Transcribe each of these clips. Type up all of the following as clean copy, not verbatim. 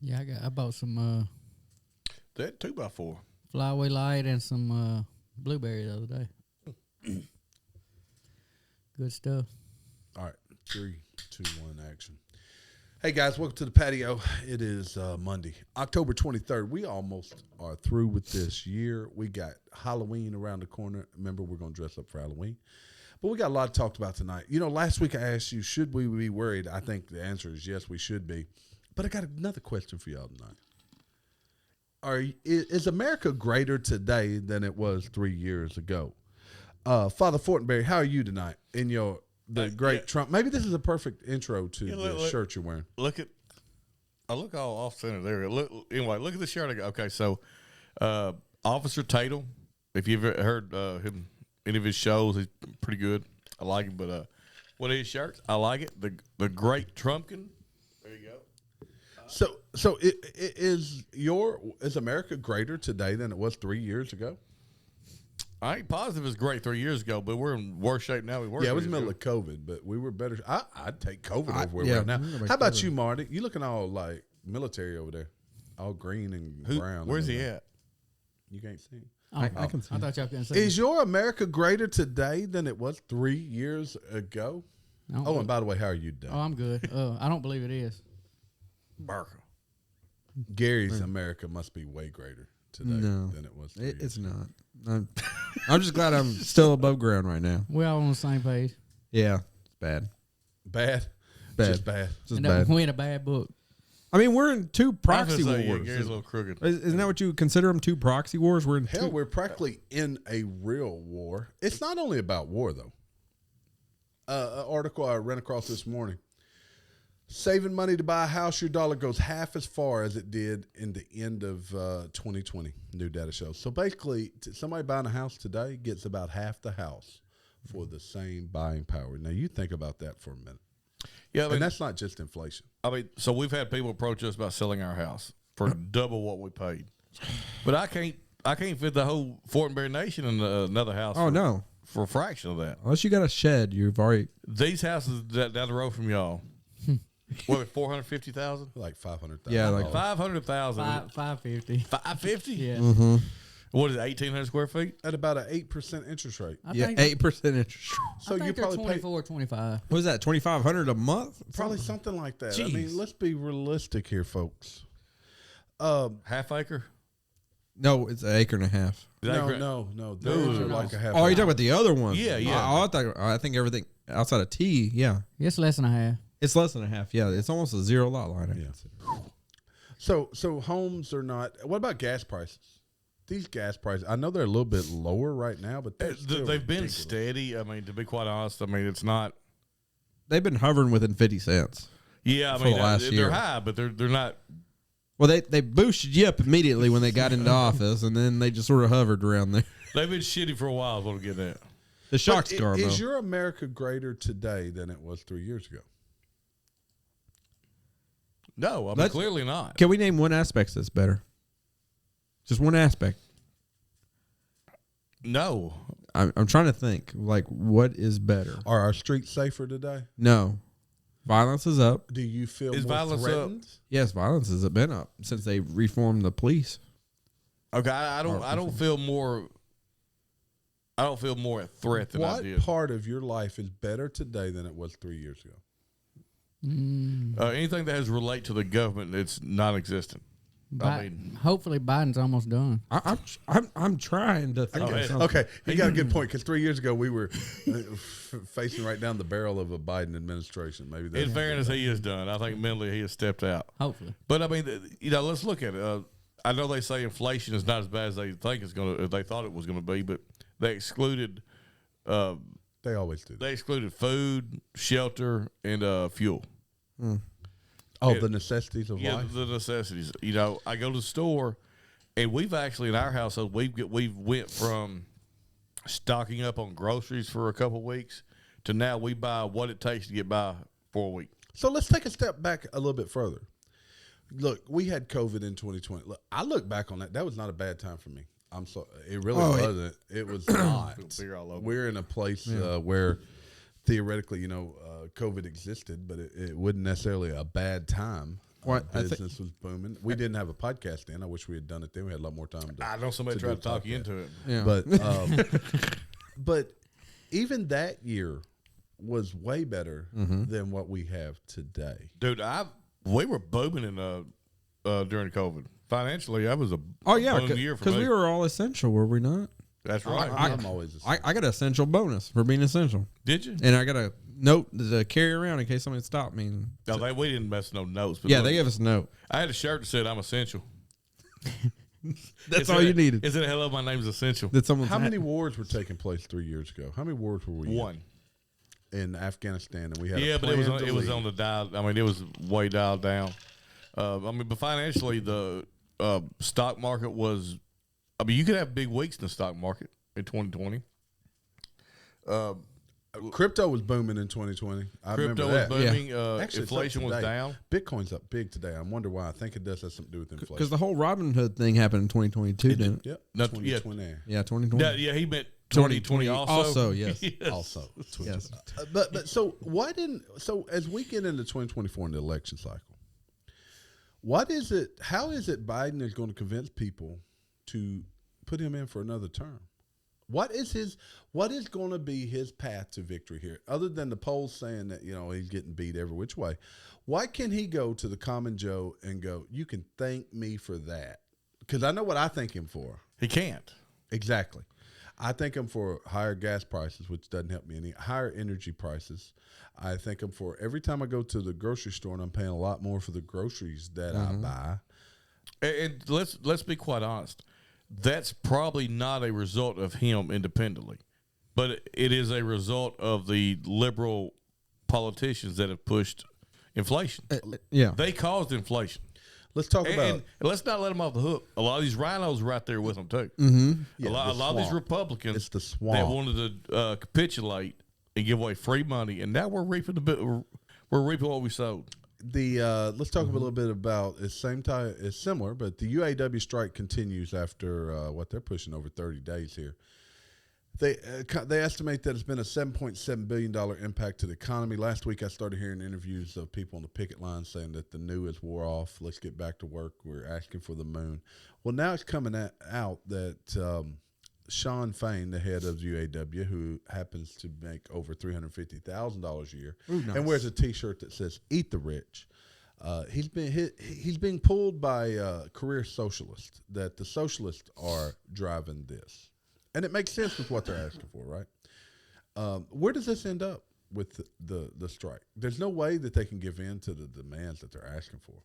Yeah, I bought some That 2x4. Flyaway Light and some blueberry the other day. Good stuff. All right, 3, 2, 1, action. Hey guys, welcome to the patio. It is Monday, October 23rd. We almost are through with this year. We got Halloween around the corner. Remember, we're going to dress up for Halloween. But we got a lot to talk about tonight. You know, last week I asked you, should we be worried? I think the answer is yes, we should be. But I got another question for y'all tonight. Is America greater today than it was 3 years ago? Father Fortenberry, how are you tonight in the great Trump? Maybe this is a perfect intro to the shirt you're wearing. I look all off center there. Look at the shirt. Okay, so Officer Tatum, if you've ever heard him, any of his shows, he's pretty good. I like him, but one of his shirts, I like it. The great Trumpkin. There you go. So is America greater today than it was 3 years ago? I ain't positive it's great 3 years ago, but we're in worse shape now. We were. Yeah, it was the middle of COVID, but we were better. I'd take COVID over where we're at now. How about you, Marty? You looking all like military over there, all green and brown. Where's he at? You can't see him. I can see. I thought y'all couldn't see. Is your America greater today than it was 3 years ago? Oh, and by the way, how are you doing? Oh, I'm good. I don't believe it is. America. Gary's America must be way greater today than it was 3 years It's ago. not. I'm just glad I'm still above ground right now. We're all on the same page. Yeah, it's bad. Bad? Bad. Just bad. Just bad. We in a bad book. I mean, we're in two proxy wars. Gary's a little crooked. Isn't that what you consider them? Two proxy wars? We're in Hell, we're practically in a real war. It's not only about war, though. An article I ran across this morning. Saving money to buy a house, your dollar goes half as far as it did in the end of 2020, new data shows. So basically, somebody buying a house today gets about half the house for the same buying power. Now, you think about that for a minute. Yeah, I mean, and that's not just inflation. I mean, so we've had people approach us about selling our house for double what we paid. But I can't fit the whole Fortenberry Nation in another house. Oh, no. For a fraction of that. Unless you got a shed, you've already... These houses down the road from y'all, what, 450,000? Like 500,000. Yeah, like 500,000. 550. 550? Yeah. Mm-hmm. What is it, 1,800 square feet? At about an 8% interest rate. I Yeah, think 8% interest. So I you think they're probably pay 24, 25. What was that, $2,500 a month? probably something like that. Jeez. I mean, let's be realistic here, folks. Half acre? No, it's an acre and a half. No. Those are like a half. Oh, you're talking about the other one? Yeah. I think everything outside of T, yeah. It's less than a half. It's less than a half, yeah. It's almost a zero lot line. Yeah. So homes are not. What about gas prices? These gas prices, I know they're a little bit lower right now, but they've been ridiculous. steady. I mean, to be quite honest, I mean, it's not. They've been hovering within 50 cents. Yeah, I For mean, the last they're year. high, but they're not. Well, they boosted you up immediately when they got into office, and then they just sort of hovered around there. They've been shitty for a while. Is what I'm getting at. The shock But scar, is though. your America greater today than it was 3 years ago? No, I mean, clearly not. Can we name one aspect that's better? Just one aspect. No, I'm trying to think. Like, what is better? Are our streets safer today? No. Violence is up. Do you feel Is more violence up? threatened? Yes, violence has been up since they reformed the police. okay. I don't feel more. I don't feel more a threat than I What did. part of your life is better today than it was 3 years ago? Anything that has relate to the government, it's non-existent. I mean, Hopefully Biden's almost done. I'm trying to think of something. Okay, you got a good point, because 3 years ago we were facing right down the barrel of a Biden administration. Maybe that's in fairness, he is done. I think mentally he has stepped out. Hopefully. But I mean, let's look at it. I know they say inflation is not as bad as they think it's going to. They thought it was going to be, but they excluded. They always do that. They excluded food, shelter, and fuel. Oh, the necessities of Yeah, life? the necessities. I go to the store, and we've actually in our household we've went from stocking up on groceries for a couple of weeks to now we buy what it takes to get by for a week. So let's take a step back a little bit further. Look, we had COVID in 2020. Look, I look back on that. That was not a bad time for me. It really wasn't. It was not. We're in a place where theoretically, COVID existed, but it wasn't necessarily a bad time. What business was booming. We didn't have a podcast then. I wish we had done it then. We had a lot more time. I know somebody tried to talk you into it. Yeah. But even that year was way better than what we have today. Dude, we were booming in during COVID. Financially, that was a boom year for me. Because we were all essential, were we not? That's right. I'm always essential. I got an essential bonus for being essential. Did you? And I got a note to carry around in case somebody stopped me. No, we didn't mess no notes. But yeah, they gave us a note. I had a shirt that said I'm essential. That's all you needed. Is it hello, my name's essential? How many wars were taking place 3 years ago? How many wars were we One. in Afghanistan? And we had but it was on the dial. I mean, it was way dialed down. But financially, the stock market was. I mean, you could have big weeks in the stock market in 2020. Crypto was booming in 2020. I remember that. Crypto was booming. Actually, Inflation was down. Bitcoin's up big today. I wonder why. I think it does have something to do with inflation. Because the whole Robin Hood thing happened in 2022, didn't it? Yep. No, 2020. Yeah, 2020. Yeah, he meant 2020 also. Also, yes. Also. Yes. But so as we get into 2024 in the election cycle, how is it Biden is going to convince people to put him in for another term? What is going to be his path to victory here? Other than the polls saying that, he's getting beat every which way. Why can't he go to the common Joe and go, you can thank me for that? Because I know what I thank him for. He can't. Exactly. I thank him for higher gas prices, which doesn't help me any. Higher energy prices. I thank him for every time I go to the grocery store and I'm paying a lot more for the groceries that I buy. And let's be quite honest. That's probably not a result of him independently, but it is a result of the liberal politicians that have pushed inflation. Yeah. They caused inflation. Let's talk about. And let's not let them off the hook. A lot of these rhinos right there with them too. Yeah, a lot of these Republicans It's the swamp. that wanted to capitulate and give away free money, and now we're reaping we're reaping what we sowed. Let's talk a little bit about it's similar, but the UAW strike continues after what they're pushing over 30 days here. They estimate that it's been a $7.7 billion impact to the economy. Last week, I started hearing interviews of people on the picket line saying that the new is wore off. Let's get back to work. We're asking for the moon. Well, now it's coming out that Sean Fain, the head of UAW, who happens to make over $350,000 a year, and wears a T-shirt that says "Eat the Rich." He's being pulled by career socialists. That the socialists are driving this, and it makes sense with what they're asking for, right? Where does this end up with the strike? There's no way that they can give in to the demands that they're asking for.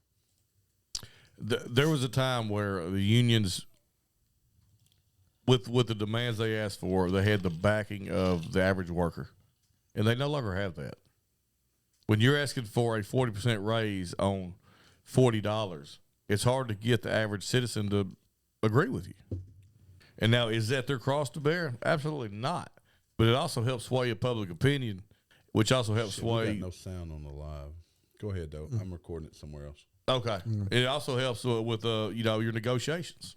There was a time where the unions, with the demands they asked for, they had the backing of the average worker, and they no longer have that. When you're asking for a 40% raise on $40, it's hard to get the average citizen to agree with you. And now, is that their cross to bear? Absolutely not. But it also helps sway public opinion, which also helps sway. We got no sound on the live. Go ahead, though. I'm recording it somewhere else. Okay. It also helps with your negotiations.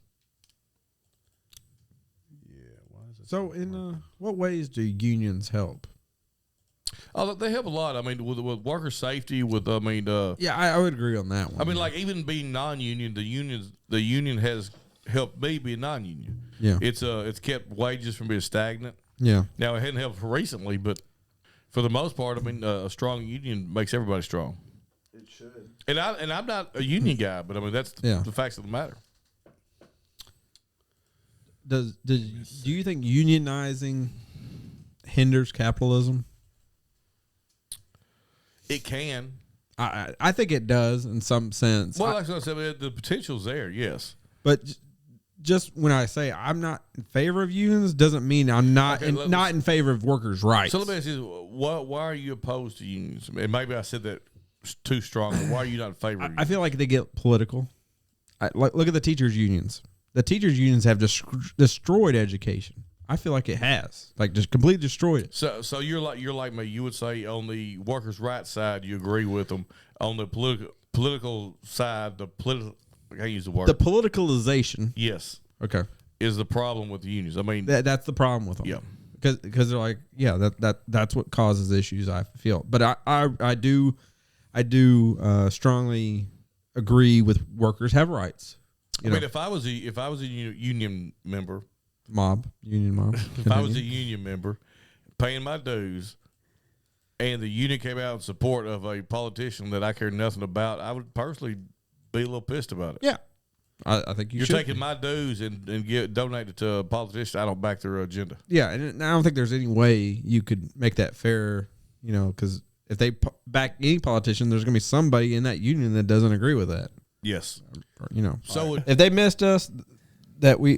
So, in what ways do unions help? Oh, they help a lot. I mean, with worker safety, yeah, I would agree on that one. I mean, like even being non-union, the union has helped me be non-union. Yeah, it's kept wages from being stagnant. Yeah. Now it hadn't helped recently, but for the most part, I mean, a strong union makes everybody strong. It should. And I'm not a union guy, but I mean that's the facts of the matter. Do you think unionizing hinders capitalism? It can. I think it does in some sense. Well, like I said, the potential's there, yes. But just when I say I'm not in favor of unions, doesn't mean I'm not in favor of workers' rights. So let me ask you, why are you opposed to unions? And maybe I said that too strong. But why are you not in favor of unions? I feel like they get political. Look at the teachers' unions. The teachers' unions have destroyed education. I feel like it has, just completely destroyed it. So you're like me. You would say on the workers' rights side, you agree with them. On the political side, I can't use the word. The politicalization. Yes. Okay. Is the problem with the unions? I mean, that's the problem with them. Yeah. Because they're like, that's what causes issues. I feel, but I do strongly agree with workers have rights. I mean, if I was a union member, union mob. if I was a union member, paying my dues, and the union came out in support of a politician that I care nothing about, I would personally be a little pissed about it. Yeah, I think You're should taking my dues and donate it to a politician. I don't back their agenda. Yeah, and I don't think there's any way you could make that fair. Because if they back any politician, there's going to be somebody in that union that doesn't agree with that. Yes. So if they missed us, that we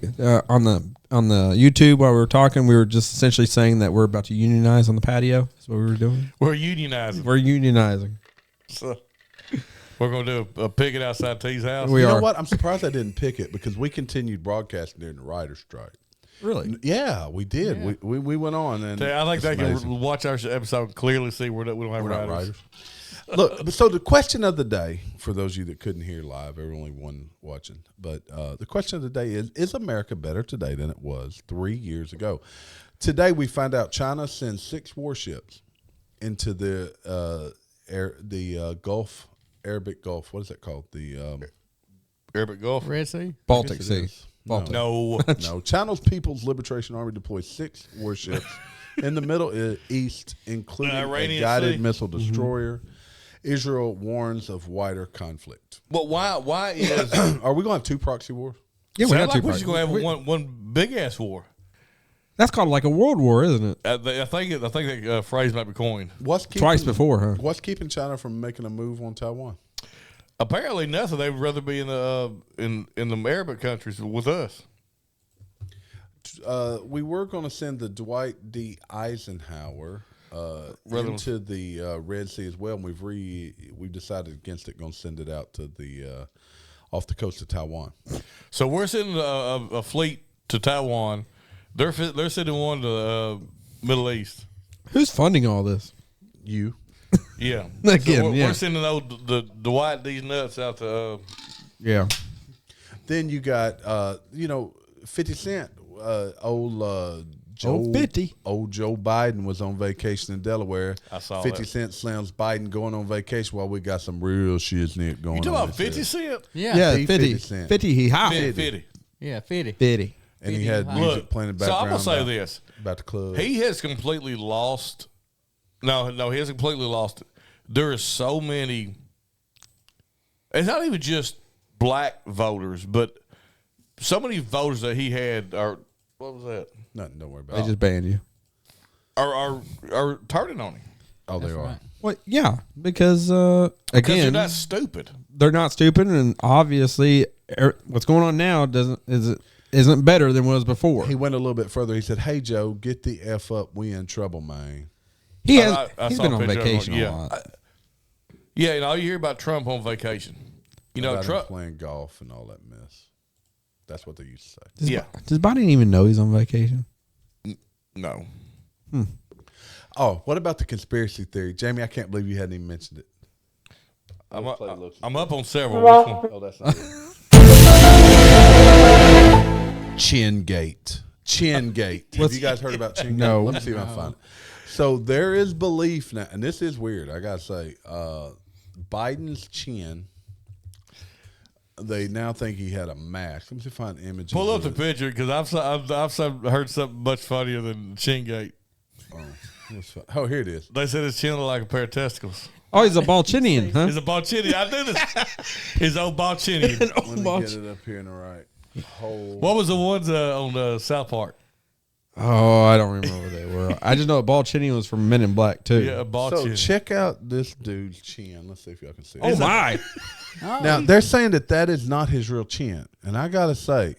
on the YouTube while we were talking, we were just essentially saying that we're about to unionize on the patio. That's what we were doing. We're unionizing. We're unionizing. So we're going to do a picket outside T's house. You know what? I'm surprised I didn't pick it because we continued broadcasting during the writer's strike. Really? Yeah, we did. Yeah. We went on. And I think they can watch our episode and clearly see we don't have writers. Look, so the question of the day, for those of you that couldn't hear live, there were only one watching, but the question of the day is America better today than it was 3 years ago? Today we find out China sends 6 warships into the Gulf, Arabic Gulf. What is that called? The Arabic Gulf? Red Sea? Baltic Sea. No. China's People's Liberation Army deploys 6 warships in the Middle East, including a guided missile destroyer. Mm-hmm. Israel warns of wider conflict. But why is... Are we going to have 2 proxy wars? Yeah, we got 2 proxy wars. We're going to have one big-ass war. That's called like a world war, isn't it? I think that phrase might be coined. Twice before, huh? What's keeping China from making a move on Taiwan? Apparently nothing. They'd rather be in the Arabic countries with us. We were going to send the Dwight D. Eisenhower into the Red Sea as well, and we've decided against it. Going to send it out to the off the coast of Taiwan. So we're sending a fleet to Taiwan. They're sending one to the Middle East. Who's funding all this? You. Yeah. Again, so we're sending the Dwight D's nuts out to. Yeah. Then you got 50 Cent. Old Joe Biden was on vacation in Delaware. I saw 50 Cent slams Biden going on vacation while we got some real shiznit going on. You talking about 50 Cent? Yeah, 50 Cent. 50 he hot. 50. Yeah, 50. 50. And he had music playing in the background. So I'm going to say this. About the club. He has completely lost. No, he hasn't completely lost it. There are so many. It's not even just black voters, but so many voters that he had are. What was that? Nothing. Don't worry about it. They just banned you. Are turning on him. Oh, they are. Right. Well, yeah, because again, they're not stupid. They're not stupid, and obviously, what's going on now isn't better than was before. He went a little bit further. He said, "Hey, Joe, get the F up. We in trouble, man." He's been on vacation a lot. Yeah, all you hear about Trump on vacation. Trump playing golf and all that mess. That's what they used to say. Does Biden even know he's on vacation? No. Oh, what about the conspiracy theory? Jamie, I can't believe you hadn't even mentioned it. I'm up on several. Oh, that's not it. Chingate. Have you guys heard about Chingate? No. Let me see if I can find it. So there is belief now, and this is weird, I got to say, Biden's chin, they now think he had a mask. Let me see if I find images. Pull up the picture, because I've heard something much funnier than Chingate. Oh, here it is. They said his chin looked like a pair of testicles. Oh, he's a Balchinian, huh? He's a Balchinian. I knew this. He's old Balchinian. Let me get it up here in the right. What was the ones on South Park? Oh, I don't remember what they were. I just know Balchinian was from Men in Black, too. Yeah, Balchinian. So check out this dude's chin. Let's see if y'all can see it. Oh, my. Now, they're saying that is not his real chin. And I got to say,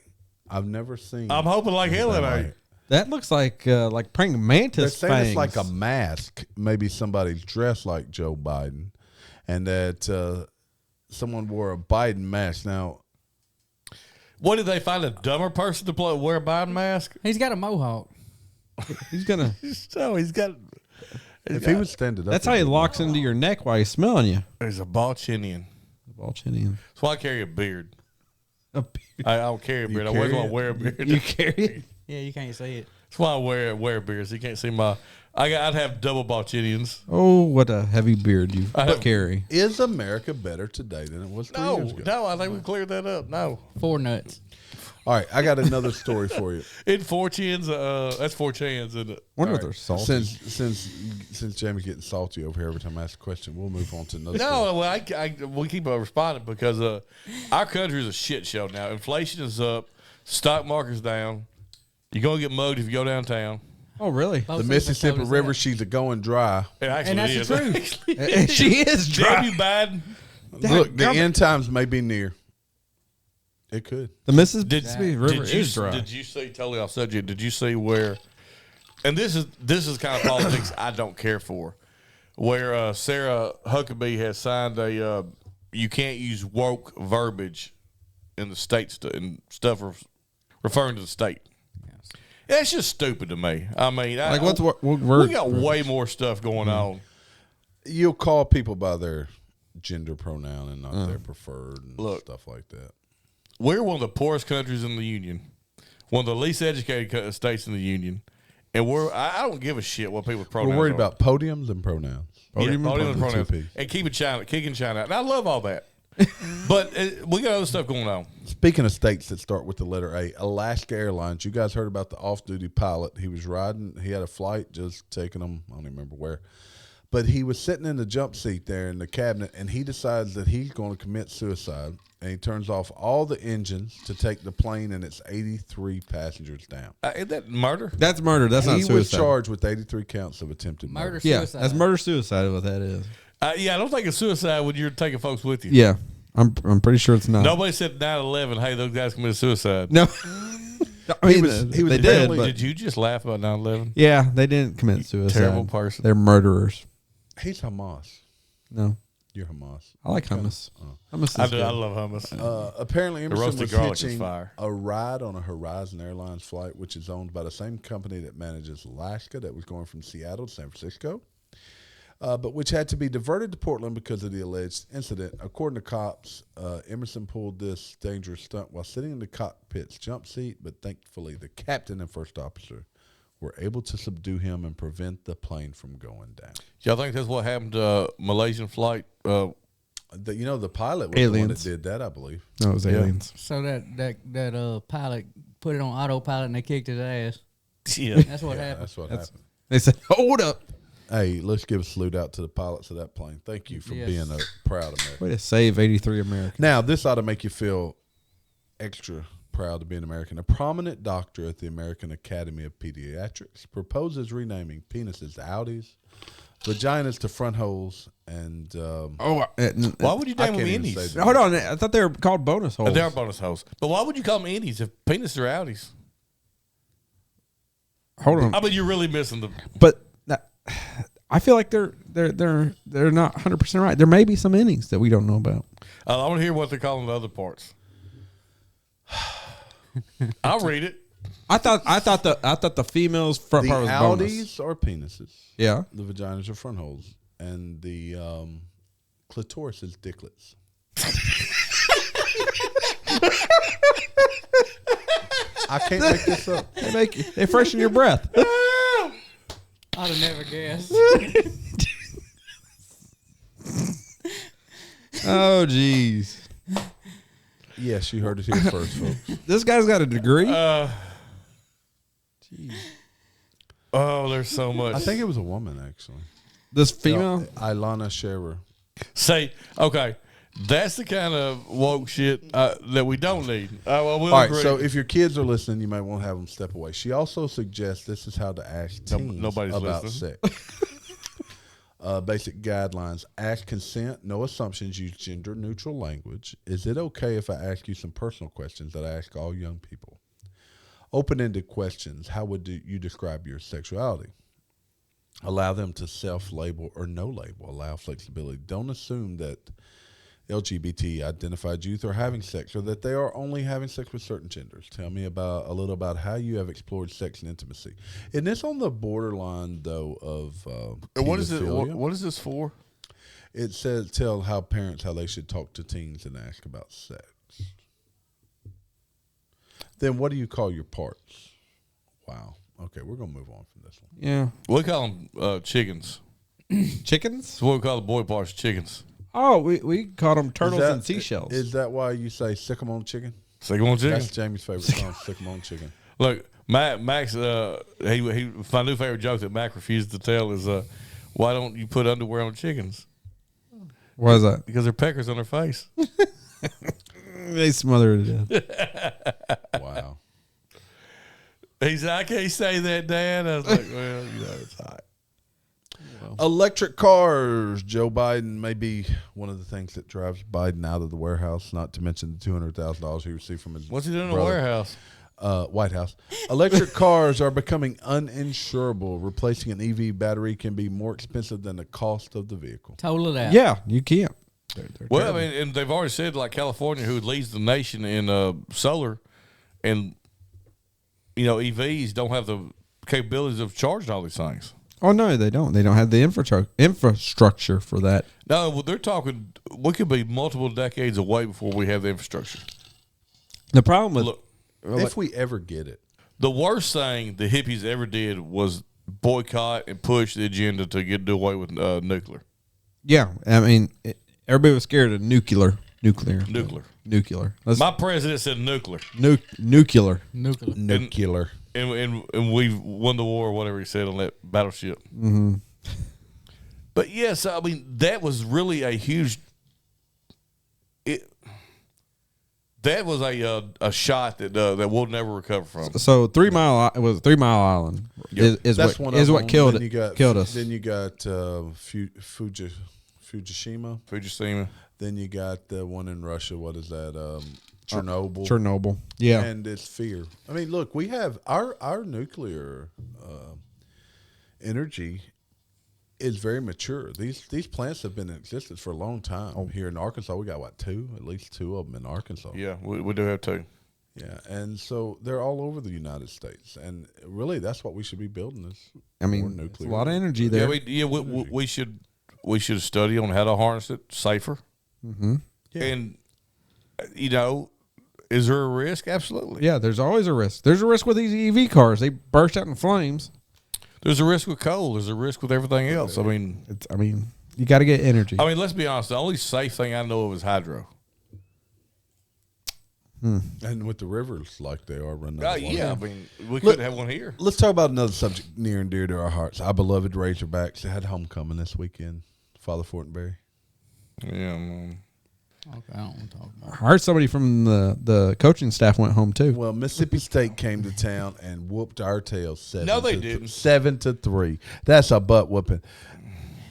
I've never seen I'm hoping like hell it ain't. That looks like praying mantis They're saying fangs. it's like a mask. Maybe somebody's dressed like Joe Biden. And that someone wore a Biden mask. Now, what, did they find a dumber person to wear a Biden mask? He's got a mohawk. He's gonna. He's got. If he was standing up, that's how he locks into your neck while he's smelling you. He's a Balchinian. Balchinian. That's why I carry a beard. A beard. I don't carry a beard. I always want to wear a beard. You carry it? Yeah, you can't see it. That's why I wear beards. You can't see my. I'd have double Balchinians. Oh, what a heavy beard you carry. Is America better today than it was 3 years ago? No, I think we cleared that up. No. 4 nuts. All right, I got another story for you. In 4 chins, that's 4 chins, isn't it? Wonder if All they're salty. Since Jamie's getting salty over here every time I ask a question, we'll move on to another No, story. well, we keep responding because our country is a shit show now. Inflation is up, stock market's down. You're gonna get mugged if you go downtown. Oh, really? The Mississippi River, she's a going dry. It actually And that's the is. truth. She is Damn you, Biden. Look, the end times may be near. It could. The Mississippi River is dry. Did you see? Totally off subject. Did you see where? And this is kind of politics I don't care for. Where Sarah Huckabee has signed a you can't use woke verbiage in the state and stuff referring to the state. That's just stupid to me. I mean, Like, what word? we got way more stuff going on. You'll call people by their gender pronoun and not their preferred and stuff like that. We're one of the poorest countries in the union, one of the least educated states in the union, and I don't give a shit what people's pronouns We're worried are. about podiums and pronouns. Podium and pronouns. 2P. And kicking China out. And I love all that. But we got other stuff going on. Speaking of states that start with the letter A, Alaska Airlines. You guys heard about the off-duty pilot. He was riding. He had a flight just taking him. I don't even remember where. But he was sitting in the jump seat there in the cabinet, and he decides that he's going to commit suicide. And he turns off all the engines to take the plane and its 83 passengers down. Isn't that murder? That's murder. That's not He suicide. was charged with 83 counts of attempted murder. Yeah, Suicide. that's murder-suicide. What that is. Yeah, I don't think it's suicide when you're taking folks with you. Yeah, I'm pretty sure it's not. Nobody said 9/11, hey, those guys committed suicide. No. I mean, he was they did. apparently- But Did you just laugh about 9/11? yeah, they didn't commit suicide. terrible person. They're murderers. He's Hamas. No, You're Hamas. I like hummus. Hummus I is do. good. I love hummus. Apparently, Emerson roasted was garlic is hitching fire. a ride on a Horizon Airlines flight, which is owned by the same company that manages Alaska, that was going from Seattle to San Francisco, but which had to be diverted to Portland because of the alleged incident. According to cops, Emerson pulled this dangerous stunt while sitting in the cockpit's jump seat, but thankfully the captain and first officer were able to subdue him and prevent the plane from going down. Y'all think that's what happened to Malaysian flight? The pilot was the one that Aliens. did that, I believe. No, it was aliens. So that pilot put it on autopilot and they kicked his ass. Yeah. That's what happened. That's what happened. They said, "Hold up, Hey, let's give a salute out to the pilots of that plane. Thank you for Yes. being a proud American. way to save 83 Americans." Now, this ought to make you feel extra proud to be an American. A prominent doctor at the American Academy of Pediatrics proposes renaming penises to outies, vaginas to front holes, and Oh, Why would you I name them can't even innies? say that. hold on. I thought they were called bonus holes. They are bonus holes. But why would you call them innies if penis are outies? Hold on, I mean, you're really missing the. but I feel like they're not 100% right. There may be some innings that we don't know about. I want to hear what they're calling the other parts. I'll read it. I thought the female's front the part was bonus. outies are penises. Yeah. The vaginas are front holes, and the clitoris is dicklets. I can't make this up. They freshen your breath. I'd have never guessed. Oh, jeez. Yes, you heard it here first, folks. This guy's got a degree. Oh, there's so much. I think it was a woman, actually. This female. Ilana Scherer. Say, okay, that's the kind of woke shit that we don't need. I will All right, agree. so if your kids are listening, you might want to have them step away. She also suggests this is how to ask teens nobody's about listening. sex. Basic guidelines. Ask consent, no assumptions, use gender-neutral language. Is it okay if I ask you some personal questions that I ask all young people? Open-ended questions. How would you describe your sexuality? Allow them to self-label or no-label. Allow flexibility. Don't assume that LGBT identified youth are having sex or that they are only having sex with certain genders. Tell me a little about how you have explored sex and intimacy. Isn't this on the borderline, though, of what is it? pedophilia? What is this for? It says tell parents how they should talk to teens and ask about sex. Then what do you call your parts? Wow. Okay, we're gonna move on from this one. Yeah. We call them chickens. Chickens? That's what we call the boy parts, chickens. Oh, we caught them turtles and seashells. Is that why you say sick 'em on chicken? Sick 'em on chicken. That's Jamie's favorite song, sick 'em on chicken. Look, Max, my new favorite joke that Mac refused to tell is, why don't you put underwear on chickens? Why is that? Because they're peckers on their face. They smothered it in. Wow. He said, I can't say that, Dad. I was like, well, it's hot. Electric cars. Joe Biden may be one of the things that drives Biden out of the warehouse, not to mention the $200,000 he received from his What's he doing in the brother. warehouse? White House. Electric cars are becoming uninsurable. Replacing an EV battery can be more expensive than the cost of the vehicle. Total it out. Yeah, you can't. They're Well, terrible. I mean, and they've already said, like California, who leads the nation in solar, and, EVs don't have the capabilities of charging all these things. Oh no, they don't. They don't have the infrastructure for that. No, well, they're talking, we could be multiple decades away before we have the infrastructure. The problem with Look, If we ever get it. the worst thing the hippies ever did was boycott and push the agenda to do away with nuclear. yeah, I mean, everybody was scared of nuclear. My president said nuclear. Nuclear. Nuclear. And we won the war, or whatever he said on that battleship. Mm-hmm. But yes, I mean, that was really a huge. That was a shot that we'll never recover from. So 3 Mile it was 3 Mile Island is That's what one is of what them. killed Then it. Killed us. Then you got Fukushima. Fukushima. Then you got the one in Russia. What is that? Chernobyl. Chernobyl. Yeah. And it's fear. I mean, look, we have our nuclear energy is very mature. These plants have been in existence for a long time. Here in Arkansas, we got at least two of them in Arkansas. Yeah, we do have two. Yeah, and so they're all over the United States, and really, that's what we should be building. Is I mean, more it's a nuclear. lot of energy there. We should study on how to harness it safer. Mm-hmm. Yeah. And is there a risk? Absolutely. Yeah, there's always a risk. There's a risk with these EV cars. They burst out in flames. There's a risk with coal. There's a risk with everything else. I mean, you got to get energy. let's be honest. The only safe thing I know of is hydro. And with the rivers like they are running. out of water. Yeah, I mean, we could have one here. Let's talk about another subject near and dear to our hearts. Our beloved Razorbacks. They had homecoming this weekend. Father Fortenberry. Yeah. Okay, I don't want to talk about I heard somebody from the coaching staff went home too. Well, Mississippi State came to town and whooped our tails. No, they didn't. 7-3. That's a butt whooping.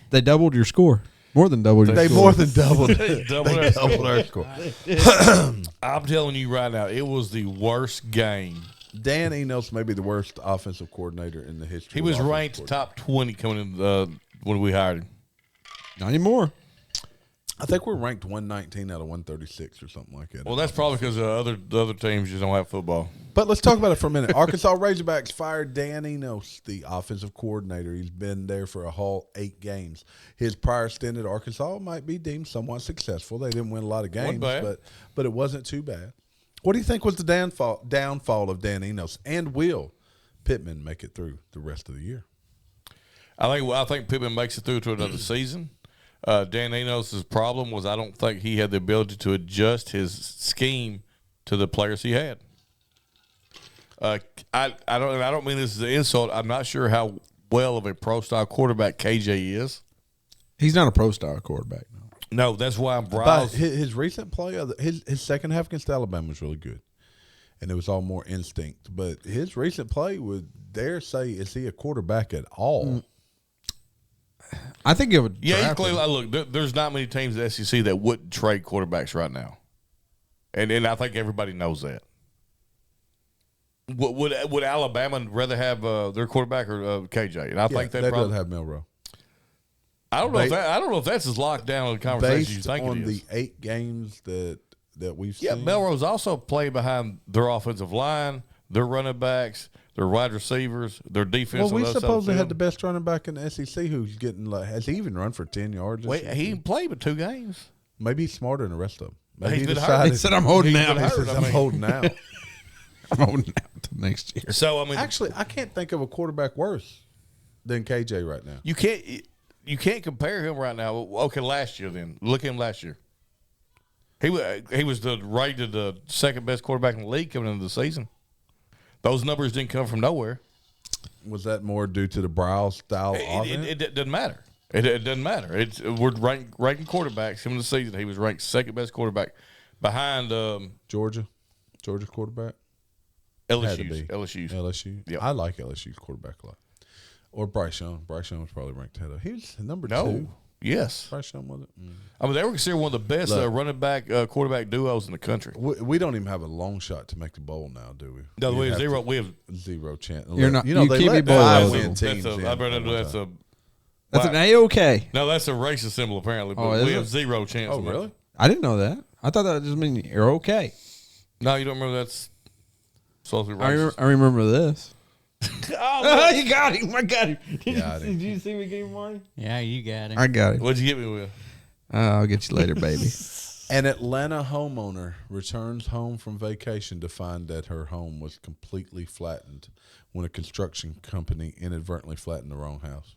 They doubled your score. More than doubled your They score. more than doubled. They doubled our score. I'm telling you right now, it was the worst game. Dan Enos may be the worst offensive coordinator in the history. He was ranked top 20 coming in when we hired him. Not anymore. I think we're ranked 119 out of 136 or something like that. Well, that's probably because the other teams just don't have football. But let's talk about it for a minute. Arkansas Razorbacks fired Dan Enos, the offensive coordinator. He's been there for a whole 8 games. His prior stint at Arkansas might be deemed somewhat successful. They didn't win a lot of games, but it wasn't too bad. What do you think was the downfall of Dan Enos? And will Pittman make it through the rest of the year? I think Pittman makes it through to another season. Dan Enos' problem was I don't think he had the ability to adjust his scheme to the players he had. I don't mean this as an insult. I'm not sure how well of a pro-style quarterback KJ is. He's not a pro-style quarterback. No, that's why I'm But browsed. his recent play, his second half against Alabama was really good, and it was all more instinct. But his recent play would dare say, is he a quarterback at all? I think it would. Yeah, he's clearly. Look, there's not many teams in the SEC that wouldn't trade quarterbacks right now, and I think everybody knows that. Would Alabama rather have their quarterback or KJ? And I think they'd probably rather have Milroe. I don't know if that's as locked down in the conversation as you Based think on it is. the 8 games that we've Yeah, seen. Melrose also played behind their offensive line, their running backs, their wide receivers, their defense. Well, we on the other side of supposedly the had the field. best running back in the SEC who's getting has he even run for 10 yards? this Wait, year? he didn't play but 2 games. Maybe he's smarter than the rest of them. Maybe He's he been hurt. decided. He said, "I'm holding He's out." been He hurt. says, I'm holding out. I'm holding out. till next year. So I mean, Actually, I can't think of a quarterback worse than KJ right now. you can't compare him right now. Okay, last year then look at him last year. He was rated the second best quarterback in the league coming into the season. Those numbers didn't come from nowhere. Was that more due to the Brow style offense? It doesn't matter. It doesn't matter. We're ranking quarterbacks. Coming into the season, he was ranked second best quarterback behind Georgia quarterback. Had to be. LSU. Yep. I like LSU's quarterback a lot. Or Bryce Young. Bryce Young was probably ranked ahead of. He was number 2. Yes. Bryce Young was it? I mean, they were considered one of the best running back quarterback duos in the country. We don't even have a long shot to make the bowl now, do we? No, we have zero chance. You're not. You know, You they can't be let bowl five eligible. win teams. That's an A-OK. No, that's a racist symbol apparently. But Oh, is we it? have zero chance. Oh, of that. really? I didn't know that. I thought that just meant you're okay. No, you don't remember that's supposed to be racist. I remember this. Oh, You got him. I got him. Got him. Did you see me get him, Marty? Yeah, you got it. I got him. what'd you get me with? I'll get you later, baby. An Atlanta homeowner returns home from vacation to find that her home was completely flattened when a construction company inadvertently flattened the wrong house.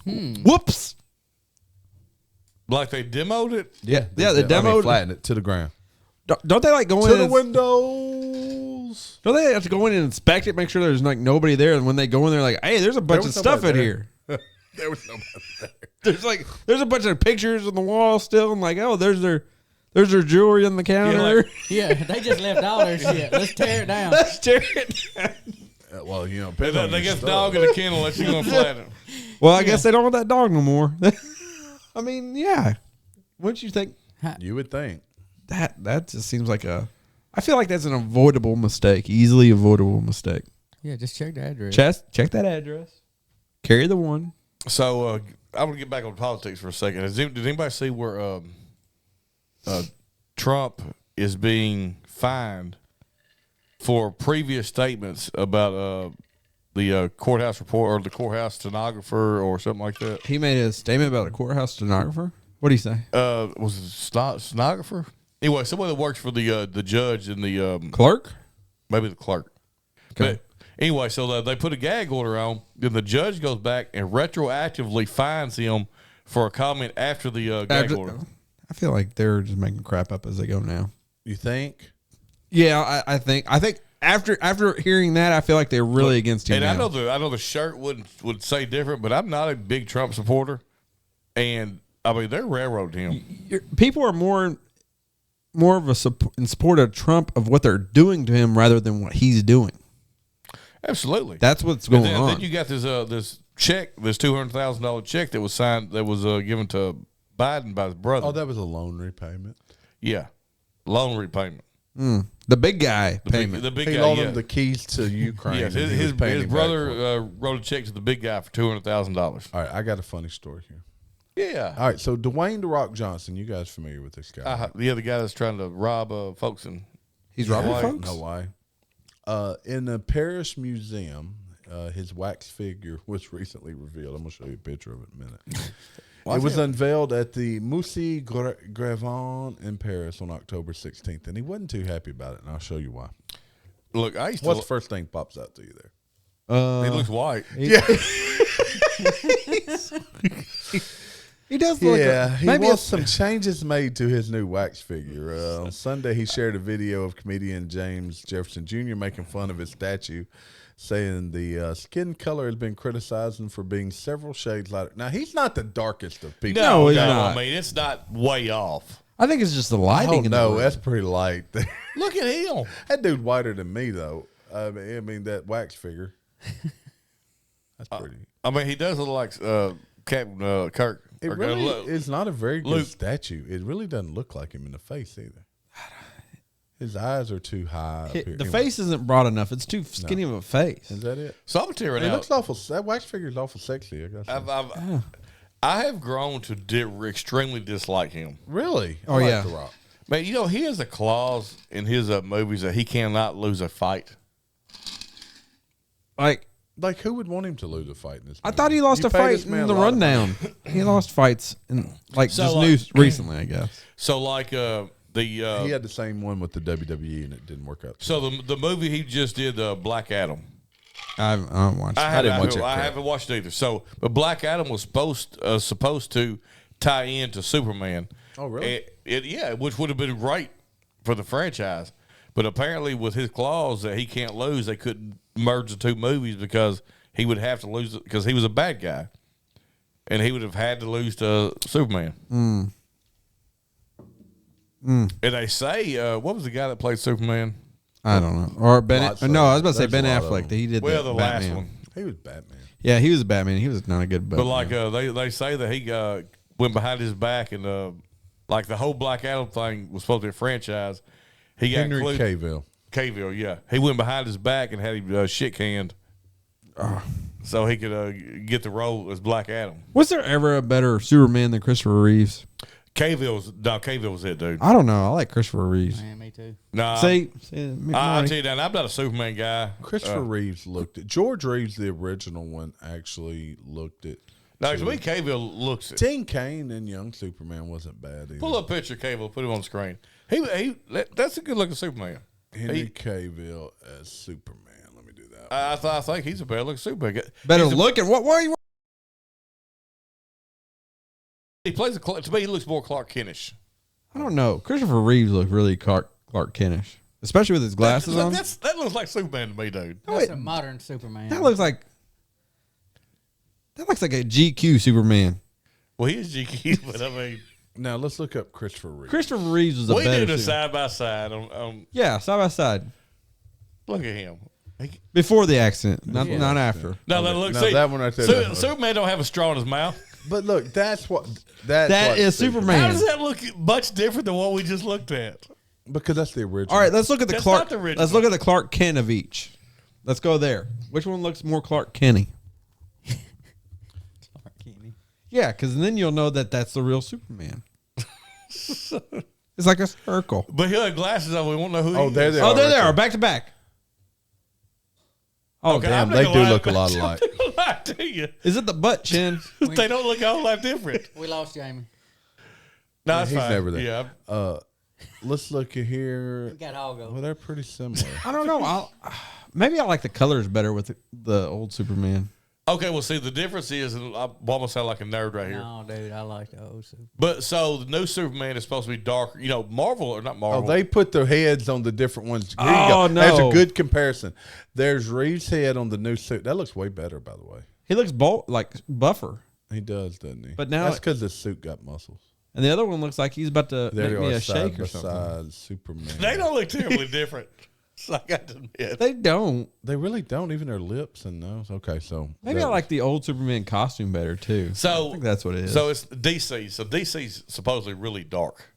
Whoops. Like they demoed it? Yeah, they demoed- flattened it to the ground. Don't they like go in To the and, windows. don't they have to go in and inspect it, make sure there's like nobody there, and when they go in there, like, hey, there's a bunch of was stuff in nobody here. There was nobody there. There's a bunch of pictures on the wall still, and like, oh, there's their jewelry on the counter. Yeah, they just left all their shit. Let's tear it down. Let's tear it down. Well, you know, They depends on your get stuff. dog in the kennel unless you're going to flatten it. Well, I guess they don't want that dog no more. I mean, yeah. Wouldn't you think You would think. that just seems like I feel like that's an avoidable mistake, easily avoidable mistake. Yeah, just check the address. Check that address. Carry the one. So I want to get back on politics for a second. Did anybody see where Trump is being fined for previous statements about the courthouse report or the courthouse stenographer or something like that? He made a statement about a courthouse stenographer. What did he say? Was it stenographer? Anyway, someone that works for the judge and the Clerk? maybe the clerk. Okay. But anyway, so they put a gag order on. Then the judge goes back and retroactively fines him for a comment after the gag order. I feel like they're just making crap up as they go now. You think? Yeah, I think after hearing that, I feel like they're really against him. And now. I know the shirt would say different, but I'm not a big Trump supporter. And I mean, they're railroading him. People are more of a in support of Trump of what they're doing to him rather than what he's doing. Absolutely, That's what's going on. Then you got this check, this $200,000 check that was signed, that was given to Biden by his brother. Oh, that was a loan repayment. Yeah, loan repayment. The big guy payment. The big He guy. loaned Yeah. him the keys to Ukraine. Yes, and he his was paying him back for it. brother wrote a check to the big guy for $200,000. All right, I got a funny story here. Yeah. All right, so Dwayne "The Rock" Johnson, you guys familiar with this guy? Yeah, the guy that's trying to rob folks in. He's robbing Hawaii. folks? No, why? In the Paris Museum, his wax figure was recently revealed. I'm going to show you a picture of it in a minute. It was unveiled at the Musée Grévin in Paris on October 16th, and he wasn't too happy about it, and I'll show you why. Look, I used to. What's the first thing pops out to you there? He looks white. He does look He wants some changes made to his new wax figure. On Sunday, he shared a video of comedian James Jefferson Jr. making fun of his statue, saying the skin color has been criticized for being several shades lighter. Now, he's not the darkest of people. No, he's not. I mean, it's not way off. I think it's just the lighting. Oh, in the no, room. that's pretty light. Look at him. That dude whiter than me, though. I mean that wax figure. That's pretty. I mean, he does look like Captain Kirk. It Or, really look, is not a very good Luke. statue. It really doesn't look like him in the face either. His eyes are too high. up here. The Anyway, face isn't broad enough. It's too skinny of a face. is that it? So I'm gonna tell you right It now. looks awful. That wax figure is awful sexy. I guess. I have grown to extremely dislike him. Really? Oh, I like yeah. The Rock. Man, you know, he has a clause in his movies that he cannot lose a fight. Like who would want him to lose a fight in this? I movie? thought he lost You a pay fight this man in the a lot of money. rundown. He lost fights in So, just like- news recently, I guess. So, like, he had the same one with the WWE, and it didn't work out. So the movie he just did, Black Adam. I haven't watched. I didn't watch it. I haven't watched it either. So, but Black Adam was supposed to tie into Superman. Oh, really? Which would have been great for the franchise. But apparently, with his clause that he can't lose, they couldn't merge the two movies because he would have to lose because he was a bad guy, and he would have had to lose to Superman. And they say, what was the guy that played Superman? I don't know. Or Ben. Lots No, I was about to say there's Ben a lot of Affleck. them. That he did The last Batman. one. He was Batman. Yeah, he was a Batman. He was not a good But Batman. like they say that he went behind his back and like the whole Black Adam thing was supposed to be a franchise. He got Henry included. Cavill, yeah. He went behind his back and had him shit canned. So he could get the role as Black Adam. Was there ever a better Superman than Christopher Reeves? Cavill was it, dude. I don't know. I like Christopher Reeves. Man, me too. Nah, See, I'll tell you that I'm not a Superman guy. Christopher Reeves looked at George Reeves, the original one, actually looked at. No, to me, Cavill looks it. Tim Kaine and Young Superman wasn't bad either. Pull up a picture of Cavill, put him on the screen. That's a good looking Superman. Henry Cavill as Superman. Let me do that. I think he's a better looking Superman. better He's looking. What? Why are you? He plays to me. He looks more Clark Kentish. I don't know. Christopher Reeves looked really Clark Kentish, especially with his glasses on. That looks like Superman to me, dude. That's a modern Superman. That looks like a GQ Superman. Well, he is GQ, but I mean, Now let's look up Christopher Reeves. Christopher Reeves was a we better. did a Superman. side by side. Yeah, side by side. Look at him. Before the accident, not after. No, look. No, See, that one right there. Superman don't have a straw in his mouth. But look, that Is Superman. How does that look much different than what we just looked at? Because that's the original. All right, let's look at the That's Clark. not the original. Let's look at the Clark Kent of each. Let's go there. Which one looks more Clark Kenny? Yeah, because then you'll know that that's the real Superman. It's like a circle. But he'll have glasses on. We won't know who. Oh, he there is. they Oh, are. there right they are, there. back to back. Oh, Okay, damn. I'm not They gonna do lie, look a but lot I'm alike. not gonna lie to you. Is it the butt chin? They don't look a whole lot different. We lost Jamie. No, it's He's fine. never there. Yeah. Let's look at here. We got all go. Well, they're pretty similar. I don't know. Maybe I like the colors better with the old Superman. Okay. Well, see, the difference is, and I almost sound like a nerd right here. No, dude, I like the old Superman. But so the new Superman is supposed to be darker. You know, Marvel or not Oh, Marvel? they put their heads on the different ones. Here you Oh, go. no. That's a good comparison. There's Reeves' head on the new suit. That looks way better, by the way. He looks like buffer. He does, doesn't he? But now that's it- because the suit got muscles. And the other one looks like he's about to There make they me are, a side shake by or something. side, Superman. They don't look terribly different. So I got to admit. They don't. They really don't. Even their lips and nose. Okay, so Maybe I like the old Superman costume better too. So I think that's what it is. So it's DC. So DC's supposedly really dark.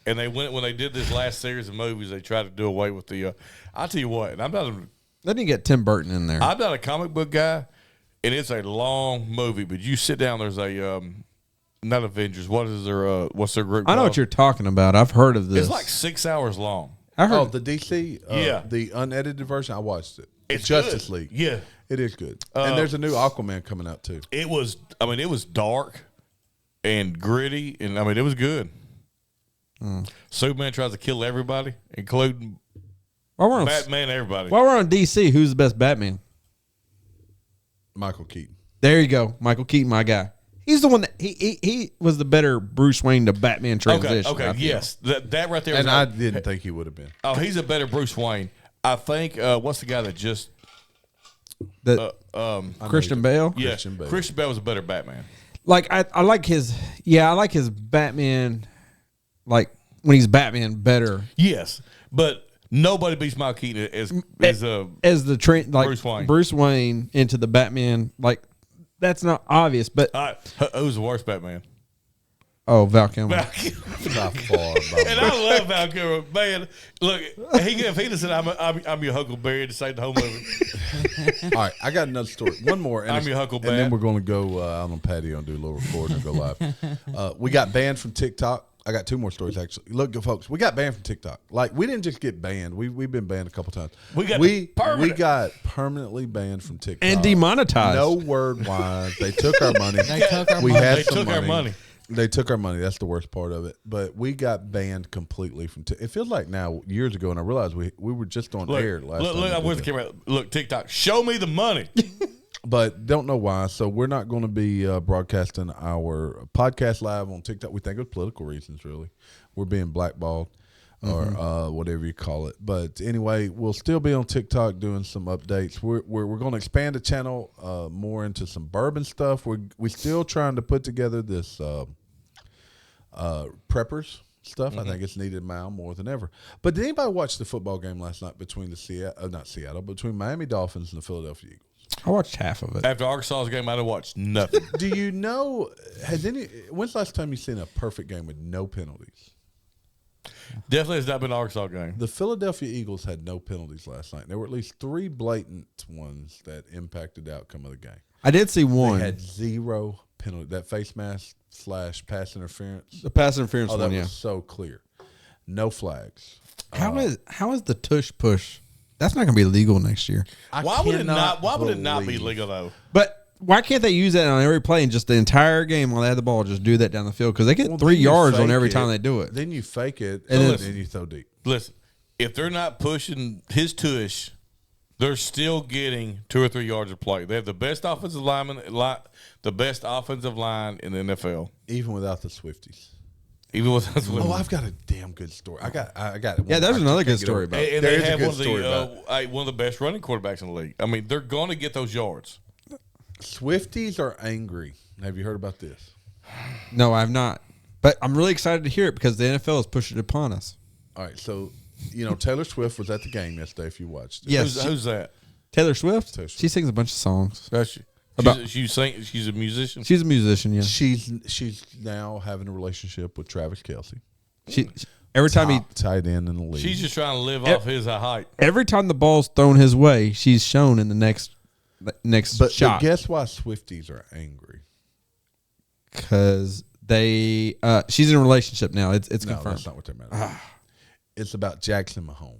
And when they did this last series of movies, they tried to do away with the. I'll tell you what, and Let me get Tim Burton in there. I'm not a comic book guy, and it's a long movie. But you sit down, there's a not Avengers. What's their group? I know called? what you're talking about. I've heard of this. It's like 6 hours long. I heard. Oh, the DC, Yeah. the unedited version. I watched it. It's Justice good. League. Yeah, It is good. And there's a new Aquaman coming out too. it was. I mean, it was dark and gritty, and I mean, it was good. Superman tries to kill everybody, including while we're on, Batman. Everybody. while we're on DC, who's the best Batman? Michael Keaton. There you go, Michael Keaton, my guy. He's the one that he was the better Bruce Wayne to Batman transition. Okay, I feel. yes, that right there. And was I didn't think he would have been. Oh, he's a better Bruce Wayne. I think. What's the guy that just? Christian Bale. Yeah, Christian Bale. was a better Batman. Like I like his. Yeah, I like his Batman. Like when he's Batman, better Yes, but nobody beats Michael Keaton as as the like Bruce Wayne. into the Batman. Like that's not obvious, but Who's the worst Batman? Val Kilmer. Val Kilmer. Not far. And I love Val Kilmer. Man, look, if he'd have said, I'm your Huckleberry to say the whole movie. All right, I got another story. One more. And I'm your Huckleberry. And then we're going to go out on the patio and do a little recording and go live. We got banned from TikTok. I got two more stories, actually. Look, folks, we got banned from TikTok. Like, we didn't just get banned. We've been banned a couple times. We got permanently banned from TikTok. And demonetized. No word wise. They took our money. They took our We money. had They some took our money. They took our money. That's the worst part of it. But we got banned completely from. It feels like now years ago, and I realized we were just on air last time. Look, where's the camera? Look, TikTok. Show me the money. But don't know why. So we're not going to be broadcasting our podcast live on TikTok. We think it's political reasons, really. We're being blackballed or whatever you call it. But anyway, we'll still be on TikTok doing some updates. We're going to expand the channel more into some bourbon stuff. We're still trying to put together this preppers stuff. I think it's needed now more than ever. But did anybody watch the football game last night between between Miami Dolphins and the Philadelphia Eagles? I watched half of it. After Arkansas's game, I didn't watch nothing. Do you know, when's the last time you've seen a perfect game with no penalties? Definitely has not been an Arkansas game. The Philadelphia Eagles had no penalties last night. There were at least 3 blatant ones that impacted the outcome of the game. I did see one. They had 0 penalty. That face mask / pass interference. The pass interference That one, was so clear. No flags. How is the tush push? That's not going to be legal next year. Why would it not be legal though? But why can't they use that on every play and just the entire game while they have the ball, just do that down the field? Because they get 3 yards on every time they do it. Then you fake it, And then you throw deep. Listen, if they're not pushing his tush, they're still getting 2 or 3 yards of play. They have the best offensive line in the NFL, Even without the Swifties. even with us. I've got a damn good story. I got. Yeah, there's another good story about it. And There they is a have good one of the best running quarterbacks in the league. I mean, they're going to get those yards. Swifties are angry. Have you heard about this? No, I have not. But I'm really excited to hear it because the NFL is pushing it upon us. All right, so Taylor Swift was at the game yesterday. If you watched it, Yes. Who's that? Taylor Swift? Taylor Swift. She sings a bunch of songs. That's she. She's a musician. She's a musician, yeah. she's now having a relationship with Travis Kelce. Every time Top tight end in the league. She's just trying to live off his height. every time the ball's thrown his way, she's shown in the next but shot. guess why Swifties are angry? Because she's in a relationship now. It's No, confirmed. that's not what they're mad about. It's about Jackson Mahomes.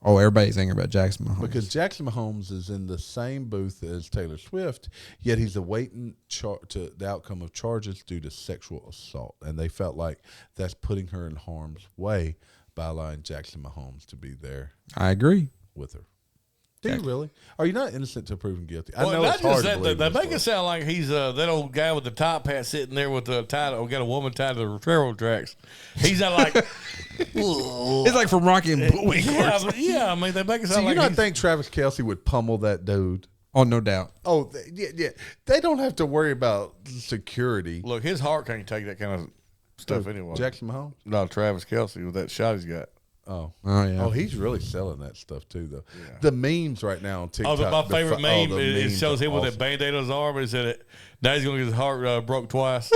Oh, everybody's angry about Jackson Mahomes. Because Jackson Mahomes is in the same booth as Taylor Swift, yet he's awaiting to the outcome of charges due to sexual assault. And they felt like that's putting her in harm's way by allowing Jackson Mahomes to be there I agree. with her. Do you really? Are you not innocent until proven guilty? I Well, know not it's hard just to that. believe They this make it stuff. sound like he's that old guy with the top hat sitting there with the got a woman tied to the railroad tracks. He's not like. It's like from Rocky and Bullwinkle. Yeah. I mean, they make it So sound you like not he's- think Travis Kelce would pummel that dude? Oh, no doubt. Oh, yeah. They don't have to worry about security. Look, his heart can't take that kind of stuff anyway. Jackson Mahomes? No, Travis Kelce with that shot he's got. Oh, yeah. Oh, he's really selling that stuff too, though. Yeah. The memes right now on TikTok. My favorite meme it memes shows are him with awesome. that Band-Aid on his arm and said it. Now he's gonna get his heart broke twice.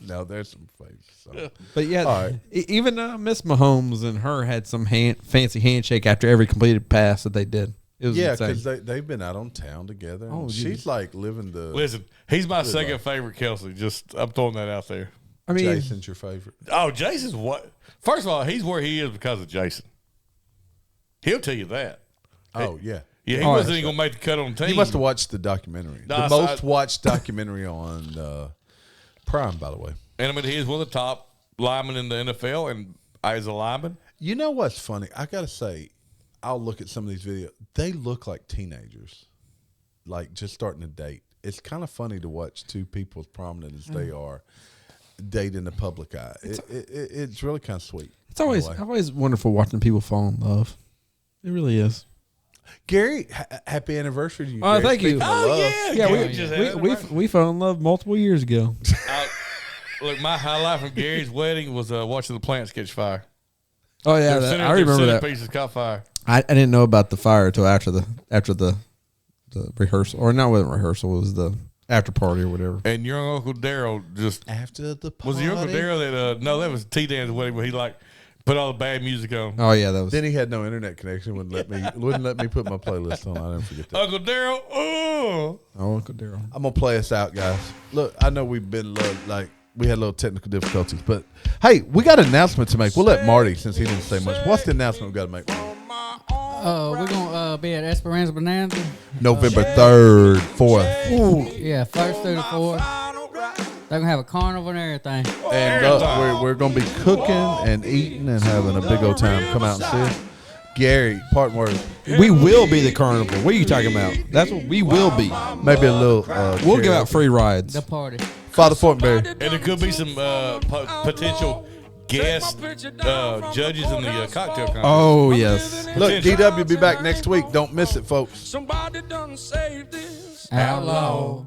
No, there's some fakes. So. But yeah, All right. Even Miss Mahomes and her had some fancy handshake after every completed pass that they did. It was insane. because they've been out on town together. Oh, And geez. she's like living the. Listen, he's my second favorite Kelce. I'm throwing that out there. I mean, Jason's your favorite. Oh, Jason's what? First of all, he's where he is because of Jason. He'll tell you that. Oh yeah. Yeah, he Oh, wasn't even gonna make the cut on the team. You must have watched the documentary. No, The I saw most it. watched documentary on Prime, by the way. And I mean, he is one of the top linemen in the NFL, and as a lineman, You know what's funny? I gotta say, I'll look at some of these videos. They look like teenagers, like just starting to date. It's kind of funny to watch two people as prominent as they are date in the public eye. It's really kind of sweet. it's always wonderful watching people fall in love. It really is. Gary, happy anniversary to you. Oh, Gary. thank you. Speaking of oh love, yeah, Yeah, Gary just had it, right? we fell in love multiple years ago. Look, my highlight from Gary's wedding was watching the plants catch fire. Oh yeah, I remember that. Pieces caught fire. I didn't know about the fire until after the rehearsal, or not wasn't rehearsal. It was the after party or whatever. And your Uncle Daryl just after the party. was your Uncle Daryl that no, that was T Dan's wedding where he like put all the bad music on. Oh yeah, that was. Then he had no internet connection. Wouldn't let me put my playlist on. I never forget that. Uncle Daryl, oh, Uncle Daryl. I'm gonna play us out, guys. Look, I know we've been like we had a little technical difficulties, but hey, we got an announcement to make. We'll let Marty, since he didn't say much. What's the announcement we got to make? We're gonna be at Esperanza Bonanza. November 3rd, 4th. Yeah, 1st through the 4th. They're gonna have a carnival and everything. And we're going to be cooking and eating and having a big old time. Come out and see us. Gary, pardon words. We will be the carnival. What are you talking about? That's what we will be. Maybe a little. We'll give out free rides. The party. Father Fortenberry. And there could be some potential guest judges in the cocktail contest. Oh, yes. Look, DW will be back next week. Don't miss it, folks. Somebody done saved this Outlaw.